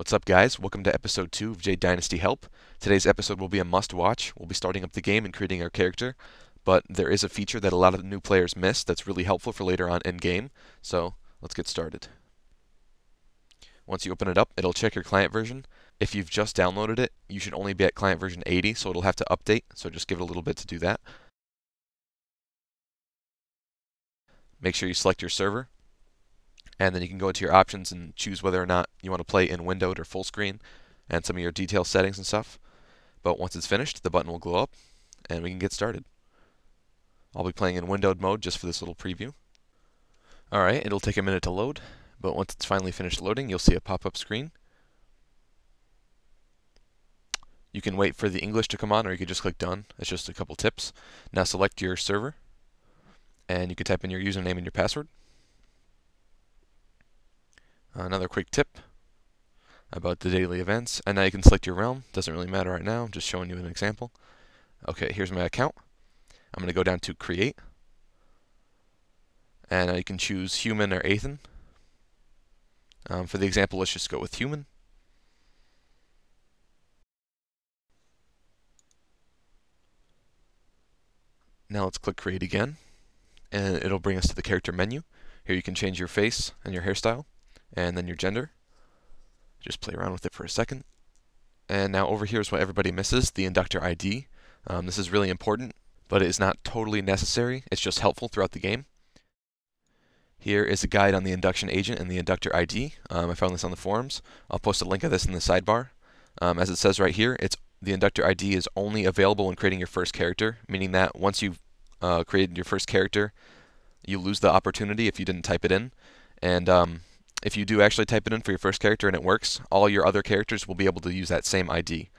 What's up, guys? Welcome to episode 2 of Jade Dynasty Help. Today's episode will be a must-watch. We'll be starting up the game and creating our character, but there is a feature that a lot of new players miss that's really helpful for later on in-game, so let's get started. Once you open it up, it'll check your client version. If you've just downloaded it, you should only be at client version 80, so it'll have to update, so just give it a little bit to do that. Make sure you select your server, and then you can go into your options and choose whether or not you want to play in windowed or full screen and some of your detail settings and stuff. But once it's finished, the button will glow up and we can get started. I'll be playing in windowed mode just for this little preview. Alright, it'll take a minute to load, but once it's finally finished loading, you'll see a pop-up screen. You can wait for the English to come on, or you can just click done. It's just a couple tips. Now select your server, and you can type in your username and your password. Another quick tip about the daily events, and now you can select your realm. Doesn't really matter right now, I'm just showing you an example. Okay, here's my account. I'm going to go down to create, and now you can choose human or Athen. For the example, let's just go with human. Now let's click create again, and it'll bring us to the character menu. Here you can change your face and your hairstyle, and then your gender. Just play around with it for a second. And now over here is what everybody misses, the Inductor ID. This is really important, but it is not totally necessary. It's just helpful throughout the game. Here is a guide on the induction agent and the Inductor ID. I found this on the forums. I'll post a link of this in the sidebar. As it says right here, the Inductor ID is only available when creating your first character, meaning that once you've created your first character, you lose the opportunity if you didn't type it in. And if you do actually type it in for your first character and it works, all your other characters will be able to use that same ID.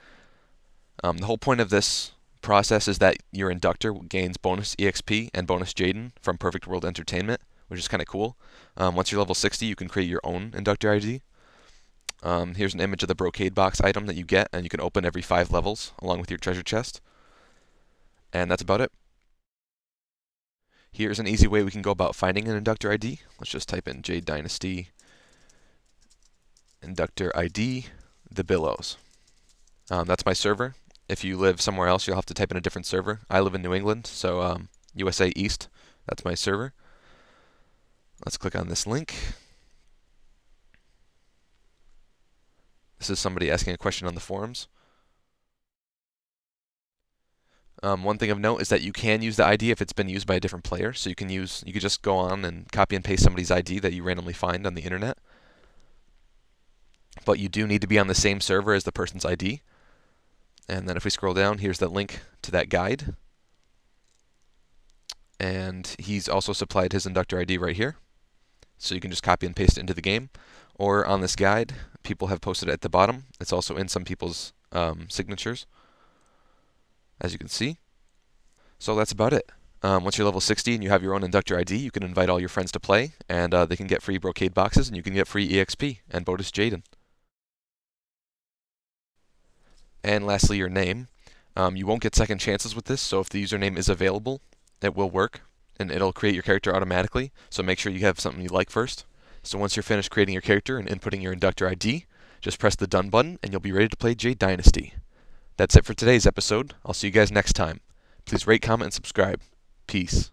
The whole point of this process is that your inductor gains bonus EXP and bonus Jaden from Perfect World Entertainment, which is kind of cool. Once you're level 60, you can create your own inductor ID. Here's an image of the brocade box item that you get, and you can open every 5 levels along with your treasure chest. And that's about it. Here's an easy way we can go about finding an inductor ID. Let's just type in Jade Dynasty Inductor ID, the Billows. That's my server. If you live somewhere else, you'll have to type in a different server. I live in New England, so USA East, that's my server. Let's click on this link. This is somebody asking a question on the forums. One thing of note is that you can use the ID if it's been used by a different player. So you could just go on and copy and paste somebody's ID that you randomly find on the internet. But you do need to be on the same server as the person's ID. And then if we scroll down, here's the link to that guide. And he's also supplied his inductor ID right here. So you can just copy and paste it into the game. Or on this guide, people have posted it at the bottom. It's also in some people's signatures, as you can see. So that's about it. Once you're level 60 and you have your own inductor ID, you can invite all your friends to play, and they can get free brocade boxes, and you can get free EXP and bonus Jaden. And lastly, your name. You won't get second chances with this, so if the username is available, it will work, and it'll create your character automatically, so make sure you have something you like first. So once you're finished creating your character and inputting your inductor ID, just press the done button, and you'll be ready to play Jade Dynasty. That's it for today's episode. I'll see you guys next time. Please rate, comment, and subscribe. Peace.